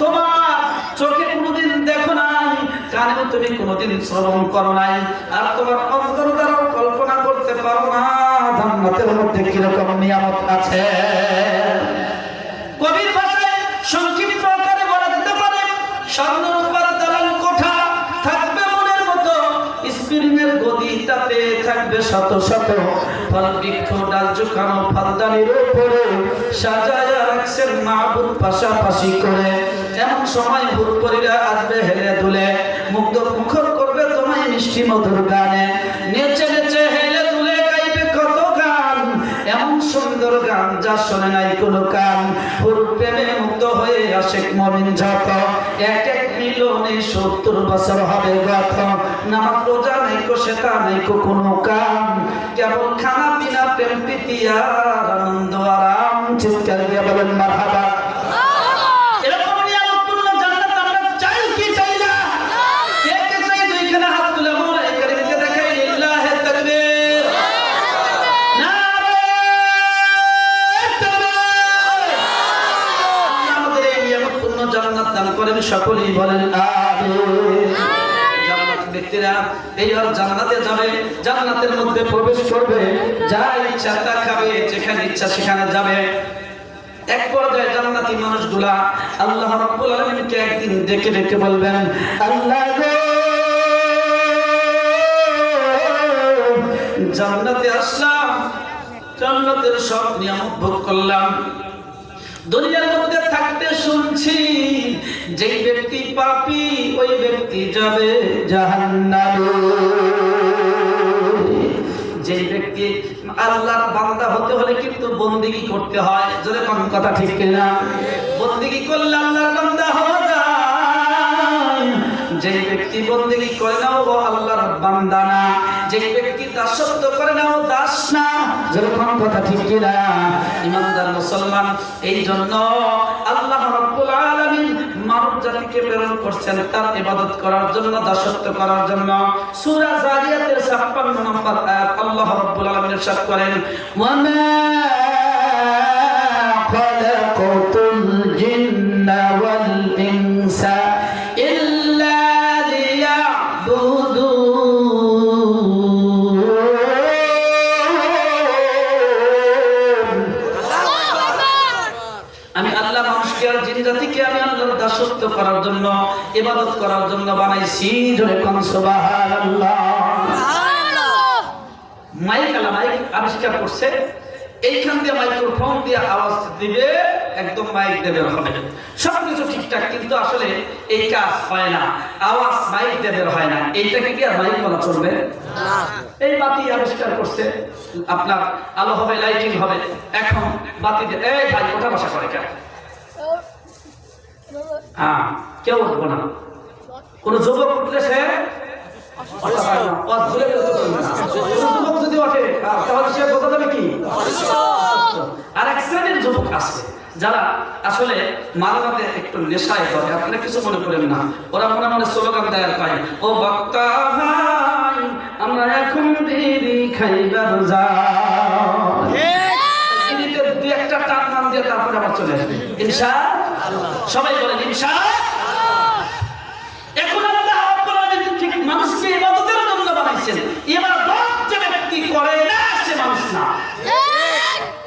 তোমার চোখে কোনোদিন দেখো নাই, কানে তুমি কোনোদিন শ্রবণ করো নাই, আর তোমার অন্তর দ্বারা কল্পনা করতে পারো না জান্নাতের মধ্যে কিরকম নিয়ামত আছে। কবির ভাষায় সংক্ষিপ্ত আকারে বলা যেতে পারে, স্বর্ণরূপার দালান কোঠা থাকবে মনের মতো, স্প্রিংয়ের গদিটাতে থাকবে শত শত ফল বৃক্ষ, ডাল ঝুঁকানো ফালদানির উপরে সাজায়া রাখছেন মাহবুব পাশাপাশি করে। এমন সময় হুরপরীরা আসবে হেলে দুলে, মুগ্ধ মুখর করবে তোমায় মিষ্টি মধুর গানে, নেচে নেচে হেলে দুলে গাইবে কত গান, এমন সুন্দর গান যা শোনে নাই কোনো কান। হুর প্রেমে মুগ্ধ হয়ে আশেক মুমিন যত, এক এক মিলনে 70 বছর হবে গত। নামাজ রোজা নাইকো সেটা নাইকো কোনো কাম, কেবল খানা পিনা প্রেম প্রীতি আর আনন্দ আরাম। চিৎকার দিয়ে বলেন মারহাবা। এরকম নিয়ামতপূর্ণ জান্নাত আমরা চাই কি চাই না? কে কে চাই? দুইখানা হাত তুলে মোরা এই কারিমকে দেখাই। লিল্লাহি তাকবীর, নারে তাকবীর। আমাদের এই নিয়ামতপূর্ণ জান্নাত দান করেন সকলেই বলেন আমিন। ব্যক্তিরা এইবার জান্নাতে যাবে, জান্নাতের মধ্যে প্রবেশ করবে, যা ইচ্ছা তা খাবে, যেখানে ইচ্ছা সেখানে যাবে। এক পর্যায়ে জান্নাতি মানুষগুলা আল্লাহ রাব্বুল আলামিনকে একদিন ডেকে ডেকে বলবেন, আল্লাহ গো, জান্নাতে আসলাম, জান্নাতের সব নিয়ামত ভোগ করলাম, দুনিয়ার মধ্যে থাকতে শুনছি যেই ব্যক্তি পাপী ওই ব্যক্তি যাবে জাহান্নামে। যেই ব্যক্তি আল্লাহর বান্দা হতে হলে কিন্তু বন্দেগী করতে হয়, জোরে কোন কথা ঠিক কিনা? বন্দেগী করলে আল্লাহর বান্দা হওয়া যায়। যেই ব্যক্তি বন্দেগী করে না ও আল্লাহর বান্দা না, যেই ব্যক্তি দাসত্ব করে না ও দাস না, জোরে কোন কথা ঠিক কিনা? ইমানদার মুসলমান, এই জন্য আল্লাহ রাব্বুল আলামিন মানব জাতিকে প্রেরণ করছেন তার ইবাদত করার জন্য, দাসত্ব করার জন্য। সূরা যারিয়াতের 56 নম্বর আয়াত আল্লাহ রাব্বুল আলামিন ইরশাদ করেন, ওয়া মা খালাকাতুল জিন্না ওয়াল ইনসা ইল্লা লিয়াবুদুন। আমি আল্লাহ মানুষকে আর জিন জাতিকে আমি আল্লাহর দাসত্ব করার জন্য, ইবাদত করার জন্য বানাইছি। জোরে কোন সুবহানাল্লাহ। মাইক আবিষ্কার করছে, এইখান দিয়ে মাইক্রোফোন দিয়ে আওয়াজ দিবে, একদম মাইক দেবে হবে, সবকিছু ঠিকঠাক, কিন্তু আসলে এই কাজ হয় না, আওয়াজ মাইক দেবে হয় না। এইটাকে কি আর মাইক বলা চলবে না? এই বাতি আবিষ্কার করছে, আপনার আলো হবে, লাইটিং হবে। এখন বাতি দিয়ে এই ভাই ওঠা বসা করে কেন? হ্যাঁ, কেউ উঠবো না। কোন যুবক উঠলে সে যদি ওঠে তাহলে সে বোঝা যাবে কি? আর এক শ্রেণীর যুবক আছে যারা আসলে মালামাতে একটু নেশায় করে, আপনারা কিছু মনে করেন না, ওরা মনে মনে স্লোগান দেয় পায়, ও বক্তা ভাই আমরা এখন বিড়ি খাইবার যাই, দুই একটা টান নাম দিয়ে তারপরে আবার চলে আসবে ইনশাআল্লাহ। সবাই বলেন ইনশাআল্লাহ। এখন আল্লাহ রাব্বুল আলামিন ঠিক মানুষকে ইবাদতের জন্য বানাইছেন। ইবাদত যে ব্যক্তি করে না সে মানুষ না,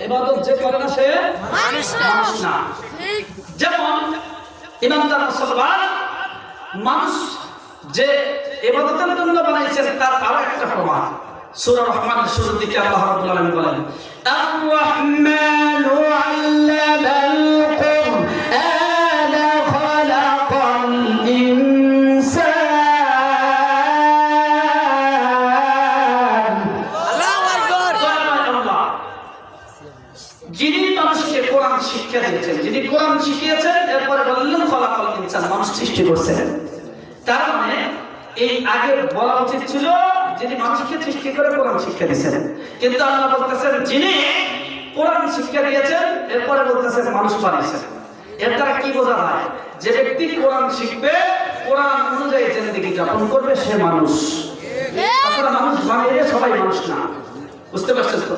ইবাদত যে করে না সে মানুষ না। যেমন ইমানদার মুসলমান মানুষ যে ইবাদতের জন্য বানাইছেন তার আরো একটা প্রমাণ সূরা রহমানের শুরুর দিকে আল্লাহ রাব্বুল আলামিন বলেন, আর রহমানু আল্লামাল কুরআনা খালাকাল ইনসান। আল্লাহু আকবার। আল্লাহ যিনি মানুষকে কোরআন শিক্ষা দিয়েছেন, যিনি কোরআন শিখিয়েছেন, এরপরে বললেন খালাকাল ইনসান, মানুষ সৃষ্টি করেছেন। তার মানে এই আগে বলা উচিত ছিল যিনি মানুষকে সৃষ্টি করে কোরআন শিক্ষা দিয়েছেন, কিন্তু আল্লাহ বলতেছেন যিনি কোরআন শিক্ষা দিয়েছেন, এরপরে বলতেছেন মানুষ বানিয়েছেন। এর দ্বারা কি বোঝা যায়? যে ব্যক্তি কোরআন শিখবে, কোরআন অনুযায়ী জিন্দেগি যাপন করবে, সে মানুষ। আসলে মানুষ বানিয়ে সবাই মানুষ না, বুঝতে পারছেন তো?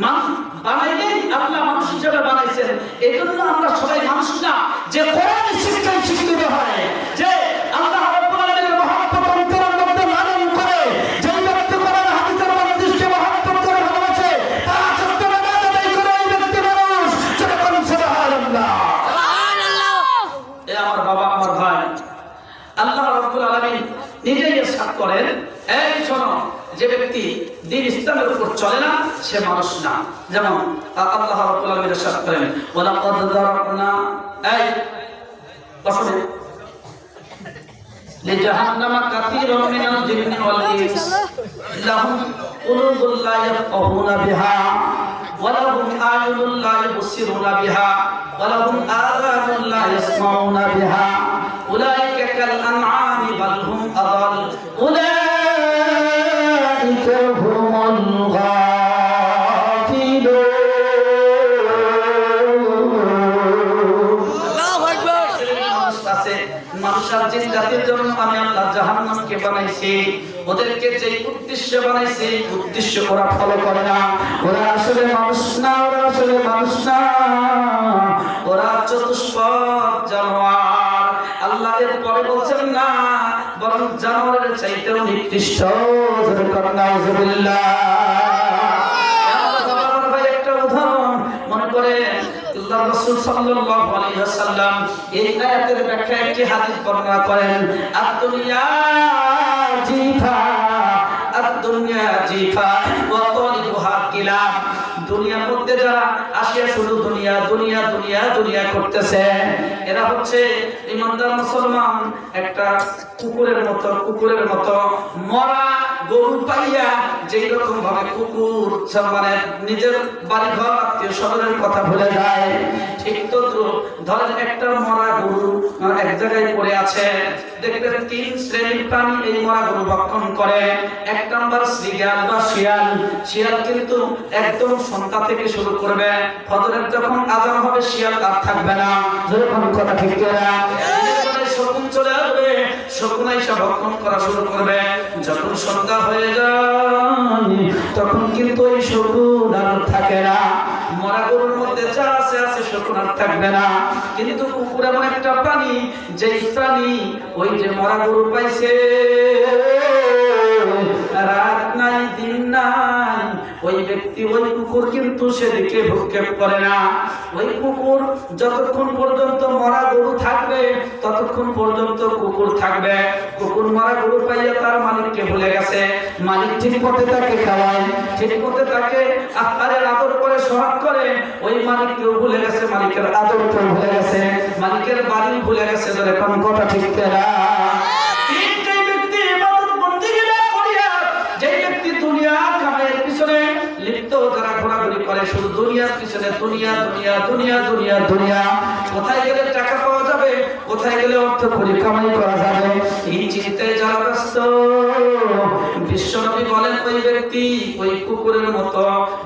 মানুষ বানাইলেই আল্লাহ মানুষ হিসেবে বানাইছেন। এই জন্য আমরা সবাই মানুষ না, যে কোরআন শিক্ষায় শিক্ষিত হয়, যে আল্লাহ রাব্বুল আলামিনের মহব্বত অন্তরের মধ্যে লালন করে, যে ব্যক্তি কোরআন হাদিসের মধ্যে মহব্বত করে ভালোবাসে, তার ছোট্ট বাবা দাদাই করে ওই ব্যক্তি মানুষ। যখন সুবহানাল্লাহ সুবহানাল্লাহ, এ আমার বাবা আমার ভাই, আল্লাহ রাব্বুল আলামিন নিজেই ইরশাদ করেন, এই শোনো, যে ব্যক্তি দ্বীন ইসলামের উপর চলে না সে মানুষ না। যেমন আল্লাহ রাব্বুল আলামিন ইরশাদ করেন, ওয়ালাকাদ যারাবনা, এই বসনে লিজাহান্নামা কাসীরাম মিনাল জিন্নি ওয়াল ইনস লাহুম কুলুবুন লা ইয়াফকাহুনা বিহা ওয়া লাহুম আ'য়ুনুন লা ইবসিরুনা বিহা ওয়া লাহুম আযানুন লা ইয়াসমাউনা বিহা উলাইকা কাল আনআমি বাল হুম আযাল উলাইকা হুমুল মানুষের জিন জাতির জন্য আমি আল্লাহ জাহান্নামকে বানাইছি। ওদেরকে যে উদ্দেশ্যে বানাইছি উদ্দেশ্য ওরা ফলো করে না। ওরা আসলে মানুষ না, ওরা আসলে মানুষ না, ওরা চতুষ্পদ জানোয়ার। আল্লাহ এর পরে বলছেন না, বরং জানোয়ারের চাইতেও নিকৃষ্ট। নাউযুবিল্লাহ। একটা উদাহরণ মনে করে, আল্লাহ রাসূল সাল্লাল্লাহু আলাইহি ওয়াসাল্লাম এই আয়াতের ব্যাখ্যা একটি হাদিস বর্ণনা করেন, আদ-দুনিয়া জিফা আদ-দুনিয়া জিফা ওয়া তালিবুহা কিলাব। দুনিয়ার মধ্যে যারা আসিয়া শুধু দুনিয়া দুনিয়া দুনিয়া দুনিয়া করতেছে, এরা হচ্ছে ইমানদার মুসলমান একটা কুকুরের মতো মরা গরু পাইয়া যেই রকম ভাবে কুকুর মানে নিজের বাড়ি ঘর আত্মীয় স্বজনের কথা ভুলে যায়, ঠিক তো ধরেন একটা মরা গরু এক জায়গায় পড়ে আছে, দেখবেন তিন শ্রেণীর প্রাণী এই মরা গরু ভক্ষণ করে। এক নম্বর শ্রীগাল বা শিয়াল। শিয়াল কিন্তু একদম সন্ধ্যা থেকে শুরু করবে, ফজরের যখন আজান হবে শিয়াল আর থাকবে না। যখন কথা ঠিক না, শকুন চলে আসবে, শকুন এসে ভক্ষণ করা শুরু করবে। যখন সন্ধ্যা হয়ে যায় তখন কিন্তু ওই শকুন আর থাকে না। মরা গরুর মধ্যে যা আছে আছে, শকুন আর থাকবে না। কিন্তু কুকুর এমন একটা প্রাণী, যেই প্রাণী ওই যে মরা গরু পাইছে, রাত নাই দিন নাই, ওই ব্যক্তি ওই কুকুর কিন্তু সেদিকে ভ্রুক্ষেপ করে না। ওই কুকুর যতক্ষণ পর্যন্ত মরা গরু থাকবে ততক্ষণ পর্যন্ত কুকুর থাকবে। কুকুর মরা গরু পাইয়া তার মালিককে ভুলে গেছে, মালিক ঠিক পথে তাকে খাওয়ায়, ঠিক পথে তাকে আহারের আদর করে সোহাগ করে, ওই মালিককেও ভুলে গেছে, মালিকের আদরকেও ভুলে গেছে, মালিকের বাড়ি ভুলে গেছে। যখন কথা ঠিক না, যারা ঘোরাঘুরি করে শুধু দুনিয়ার পিছনে, দুনিয়া দুনিয়া দুনিয়া দুনিয়া দুনিয়া, কোথায় গেলে টাকা পাওয়া যাবে, কোথায় গেলে অর্থ করি কামাই করা যাবে, এই চিন্তায় যারা ব্যস্ত, বিশ্বনবী বলেন ওই ব্যক্তি ওই কুকুরের মতো।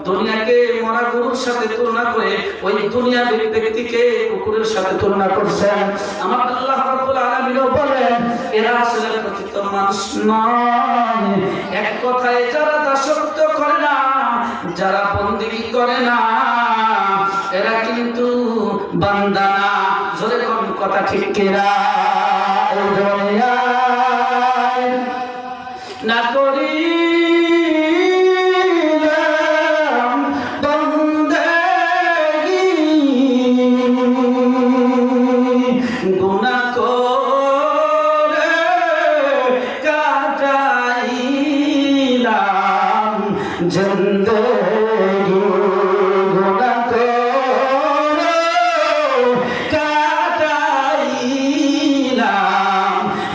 দুনিয়াকে মরা গরুর সাথে তুলনা করে ওই দুনিয়া ব্যক্তিকে কুকুরের সাথে তুলনা করছেন। আমার আল্লাহ রাব্বুল আলামিন বলেন, এরা আসলে প্রকৃত মানুষ নয়। এক কথায় যারা দাসত্ব করে না, যারা বন্দেগী করে না, এরা কিন্তু বান্দা না। জোরে কোন কথা ঠিক কিনা? না করি গুনাহ করে কাটাইলাম জিন্দেগি, গুনাহ করে কাটাইলাম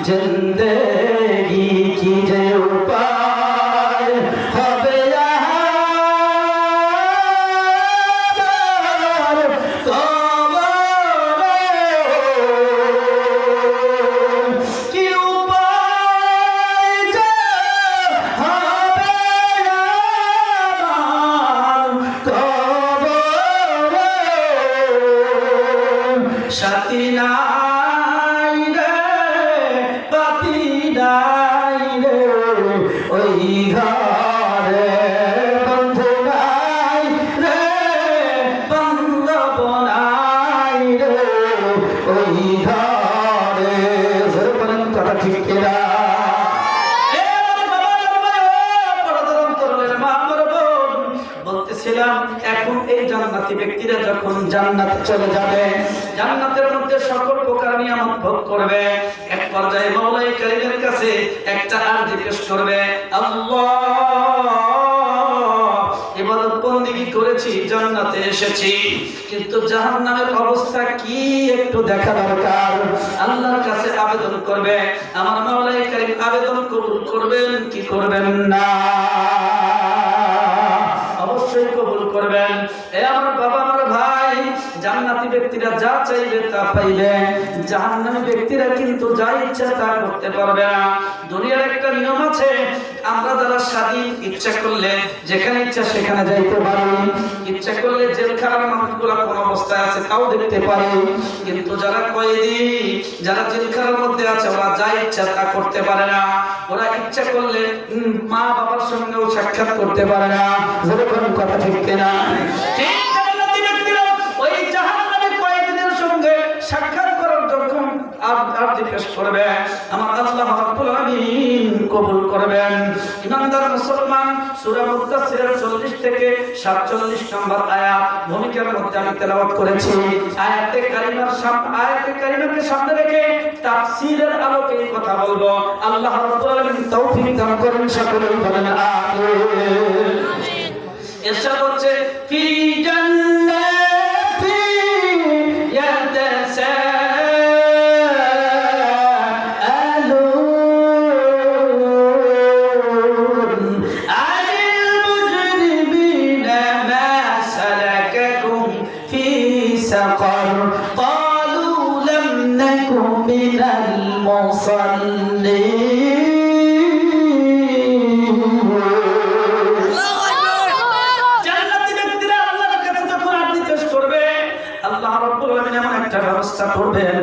জিন্দেগি, কি যে উপায় হবে সাথী নাই রে, পাতি নাই রে, ওই ঘরে বন্ধু নাই জান্নাতে চলে যাবে, জান্নাতের মধ্যে সকল প্রকার নিয়ামত ভোগ করবে। এক পর্যায়ে মাওলাই কারীমের কাছে একটা আরজি পেশ করবে, আল্লাহ ইবাদত বন্দেগী করেছি, জান্নাতে এসেছি, কিন্তু জাহান্নামের অবস্থা কি একটু দেখা দরকার। আল্লাহর কাছে আবেদন করবে, আমার মাওলাই কারীম আবেদন কবুল করবেন কি করবেন না? অবশ্যই কবুল করবেন। এ আমার বাবা, আমার ভাই, জান্নাতি ব্যক্তিরা যা চাইবে তা পাইবে, জাহান্নামী ব্যক্তিরা কিন্তু যা ইচ্ছা তা করতে পারবে না। দুনিয়ার একটা নিয়ম আছে, আমরা যারা স্বাধীন, ইচ্ছা করলে যেখানে ইচ্ছা সেখানে যাইতে পারি, ইচ্ছা করলে জেলখানার মানুষগুলো কোন অবস্থায় আছে তাও দেখতে পারি, কিন্তু যারা কয়েদি, যারা জেলখানার মধ্যে আছে, ওরা যা ইচ্ছা তা করতে পারে না। ওরা ইচ্ছা করলে মা বাবার সঙ্গেও সাক্ষাৎ করতে পারে না। যেরকম কথা ঠিক কিনা? ঠিক জান্নাতি ব্যক্তিরা ওই জাহান্নামী কয়েদিদের সঙ্গে সাক্ষাৎ করার যখন আরজি পেশ করবে, আমার আল্লাহ রাব্বুল আলামিন কবুল করবেন। ইমানদার মুসলমান, সূরা মুদাসসিরের 40 থেকে 47 নম্বর আয়াত ভূমিকার মধ্যে আমি তেলাওয়াত করেছি। আয়াতে কারিমাকে সামনে রেখে তাফসীরের আলোকে কথা বলবো। আল্লাহ রাব্বুল আলামিন তৌফিক দান করুন, সকলেই বলেন আমিন। ইরশাদ হচ্ছে, ফি জান্নাতি ইয়াতাসাআলুন আনিল মুজরিমিনা মা সালাকাকুম ফি সাকার ক্বালু লাম নাকু মিনাল মুসাল্লিন। ব্যবস্থা করবেন,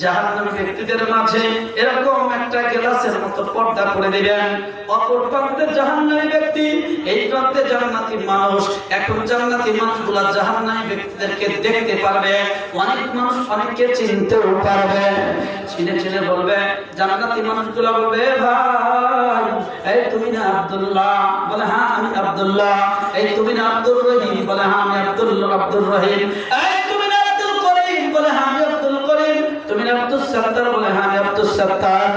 জাহান্নামী ব্যক্তিদের মাঝে এরকম একটা গ্লাসের মতো পর্দা করে দিবেন। অপর প্রান্তে জাহান্নামী ব্যক্তি, এই প্রান্তে জান্নাতি মানুষ। এখন জান্নাতি মানুষগুলা জাহান্নামী ব্যক্তিদেরকে দেখতে পারবে, অনেক মানুষ অনেককে চিনতেও পারবে। চিনে চিনে বলবে, জান্নাতি মানুষগুলা বলবে, ভাই এই তুমি না আব্দুল্লাহ? বলে হ্যাঁ আমি আব্দুল্লাহ। এই তুমি না আব্দুর রহিম? বলে হ্যাঁ আমি আব্দুর রহিম। এই তুমি না আব্দুল করিম? বলে হ্যাঁ আমি আব্দুল করিম। তুমি না আব্দুস সাত্তার? বলে হ্যাঁ আমি আব্দুস সাত্তার।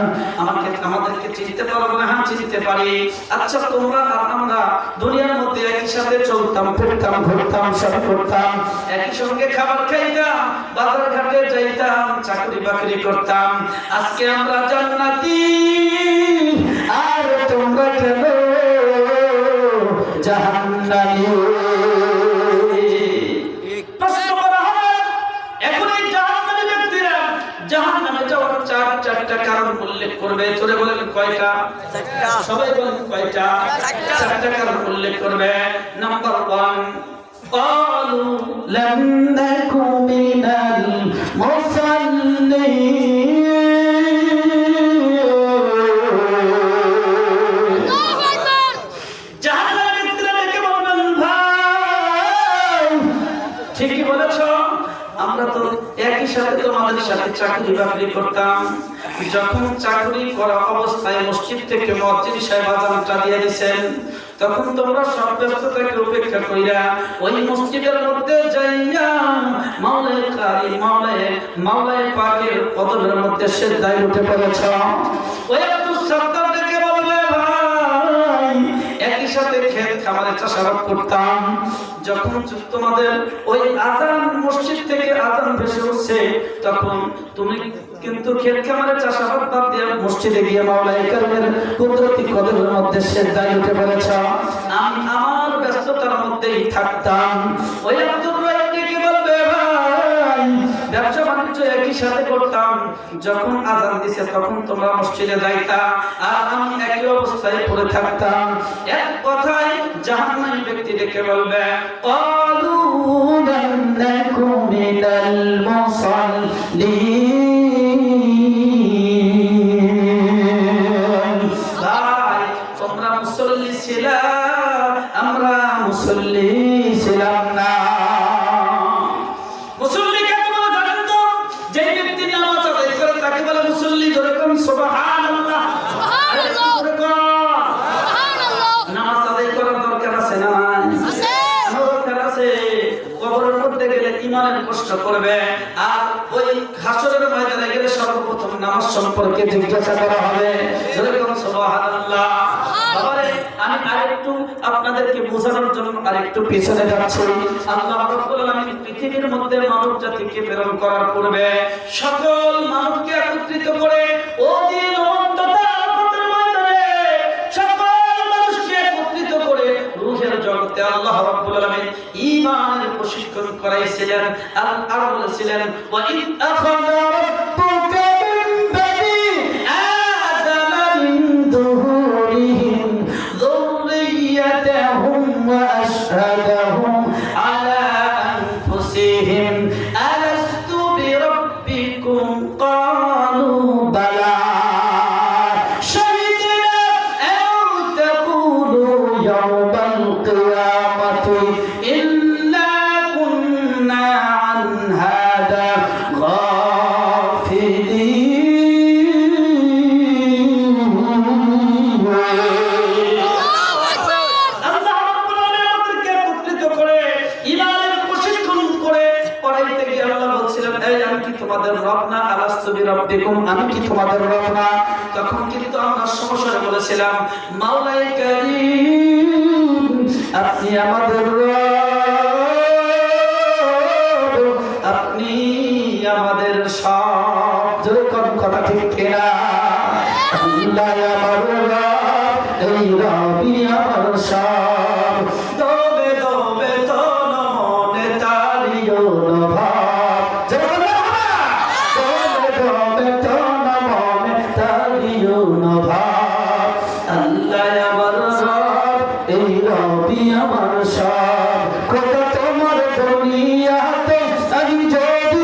আমাদেরকে চিনতে পারো? বলে হ্যাঁ চিনতে পারি। আচ্ছা তোমরা আর আমরা দুনিয়ার মধ্যে একই সাথে চলতাম, ফিরতাম, ঘুরতাম, সব করতাম, একই সঙ্গে খাবার খাইতাম, বাজার ঘাটে যাইতাম, চাকরি বাকরি করতাম। আজকে আমরা জান্নাতি, আর তোমরা কেন জাহান্নামী? প্রশ্ন করা হবে। এখন এই জাহান্নামী ব্যক্তিরা জাহান্নামে যাওয়ার চারটা কারণ উল্লেখ করবে। চলে বলেন কয়টা? সবাই বলেন কয়টা? চারটা কারণ উল্লেখ করবে। নাম্বার 1, ক্বালু লাম নাকু মিনাল মুসাল্লিন। ঠিকই বলেছ, আমরা তো একই সাথে তোমাদের সাথে চাকরি বাকরি করতাম। যখন চাকরি করা অবস্থায় মসজিদ থেকে মুয়াজ্জিন সাহেব আযানটা দিয়ে দিয়েছেন, তখন তোমরা সব ব্যস্ততাকে উপেক্ষা কইরা ওই মসজিদের মধ্যে যাইয়া মাওলায়ে পাকের কদমের মধ্যে সিজদায় উঠে পড়েছ। ওই আব্দুস সাত্তার থেকে বলবে, ভাই একই সাথে ক্ষেত খামারে চাষাবাদ করতাম, যখন তোমাদের ওই আযান মসজিদ থেকে আযান ভেসে উঠছে, তখন তুমি কিন্তু ক্ষেত খামারে চাষাবাদ বাদ দিয়ে মসজিদে গিয়ে মাওলায়ে কারীমের কুদরতি কদমের মধ্যে সিজদায় উঠে পড়েছ। আমি আমার ব্যস্ততার মধ্যেই থাকতাম। ওই আব্দুর রহিম কি বলবে, ভাই ব্যবসা বাণিজ্য একই সাথে করতাম, যখন আযান দিছে তখন তোমরা মসজিদে যাইতা, আর আমি একই অবস্থায় পড়ে থাকতাম। এক কথায় জাহান্নামী ব্যক্তি ডেকে বলবে, ক্বালু লাম নাকু মিনাল মুসাল্লিন। ভাই তোমরা মুসল্লি ছিলা, আমরা মুসল্লি ছিলাম না। মুসল্লি কাকে বলে জানেন তো? যে ব্যক্তি নামাজ আদায় করে তাকে বলে মুসল্লি। যেরকম সুবহানাল্লাহ, সুবহানাল্লাহ, নামাজ আদায় করার দরকার আছে না? আছে, দরকার আছে। কবরের মধ্যে গেলে ইমানের করবে। আর ওই হাসরের ময়দানে গেলে সর্বপ্রথম নামাজ সম্পর্কে জিজ্ঞাসা করা হবে। যেরকম সুবহানাল্লাহ। বাবারে, আমি আরেকটু আপনাদেরকে বোঝানোর জন্য আরেকটু পিছনে যাচ্ছি। আল্লাহ রাব্বুল আলামিন পৃথিবীর মধ্যে মানব জাতিকে প্রেরণ করার পূর্বে সকল মানবকে একত্রিত করে ওদিন অনন্ততা আরাফাতের ময়দানে সকল মানুষকে একত্রিত করে রূহের জগতে আল্লাহ রাব্বুল আলামিন ঈমানের প্রশিক্ষণ করাইছিলেন। আর বলেছিলেন, ওয়া ইদ আখাযা রাব্বুকা মিন বানি আদামা মিন যুহুরিহিম যুররিয়াতাহুম ওয়া আশহাদাহুম আলা আনফুসিহিম আলাস্তু বিরাব্বিকুম ক্বালু বালা শাহিদনা আও তাকুলু ইয়াওমাল কিয়ামাতি ইন্না কুন্না আন হাদা গাফিলিন। আল্লাহ রাব্বুল আলামিন আমাদেরকে একত্রিত করে ঈমানের প্রশিক্ষণ করে পড়াইতে গিয়ে আল্লাহ বলছিলেন, এই আমি কি তোমাদের রব না? আলাস্তু বিরাব্বিকুম, আমি কি তোমাদের রব না? তখন কিন্তু আমরা সমস্যায় বলেছিলাম, মাওলাই কারীম, আপনি আমাদের রব, আপনি আমাদের সব। যেরকম কথা ঠিক কিনা? আল্লাহ আমার রব, এই রবই আমার সব। দবে দবে তন মনে তারিও ভাব। যেরকম দবে দবে তন মনে তারিও ভাব। আল্লাহ আমার রব, এই রবই আমার সব। খোদা তোমার দুনিয়াতে আমি যদি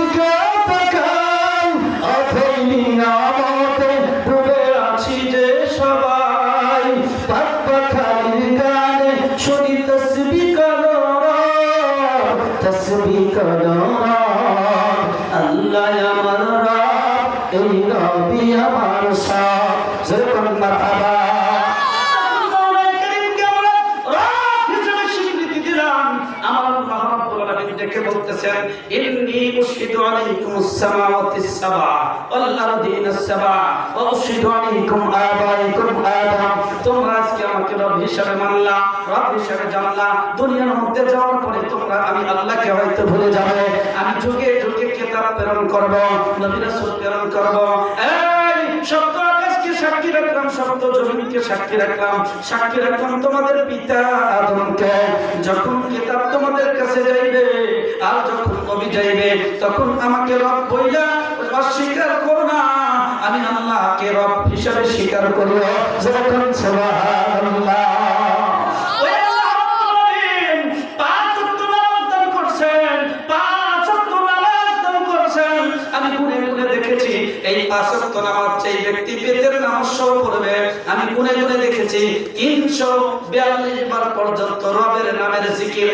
তাকাই, অথই নিয়ামতে ডুবে আছি যে সবাই। পাখালির গানে শুনি তসবিহ করো রব, তসবিহ করো রব। আল্লাহ আমার রব, এই রবই আমার সব। যেরকম মারহাবা। বলতেছেন, ইন্নী উশহিদু আলাইকুমুস সামাওয়াতিস সাবআ ওয়াল আরদিনাস সাবআ ওয়া উশহিদু আলাইকুম আবাইকুম আদম। তোমরা আজকে আমাকে রব হিসেবে মানলা, রব হিসেবে জানলা। দুনিয়ার মধ্যে যাওয়ার পরে তোমরা আমি আল্লাহকে হয়তো ভুলে যাবে। আমি যুগে যুগে কিতাব প্রেরণ করব, নবী রাসূল প্রেরণ করব। এই সত্য আকাশকে সাক্ষী রাখলাম, সত্য জমিনকে সাক্ষী রাখলাম, সাক্ষী রাখলাম তোমাদের পিতা আদমকে। যখন কিতাব তোমাদের কাছে যাইবে আর যখন নবী যাইবে, তখন আমাকে রব বইলা অস্বীকার করো না, আমি আল্লাহকে রব হিসাবে স্বীকার করব। যখন সুবহানাল্লাহ। ওই আল্লাহ রাব্বুল আলামিন পাঁচ ওয়াক্ত নামাজ দান করছেন, পাঁচ ওয়াক্ত নামাজ দান করছেন। আমি গুনে গুনে দেখেছি এই পাঁচ ওয়াক্ত নামাজ যেই ব্যক্তি বেতের নামাজ সহ পড়বে, আমি গুনে গুনে দেখেছি 342 বার পর্যন্ত রবের নামের জিকির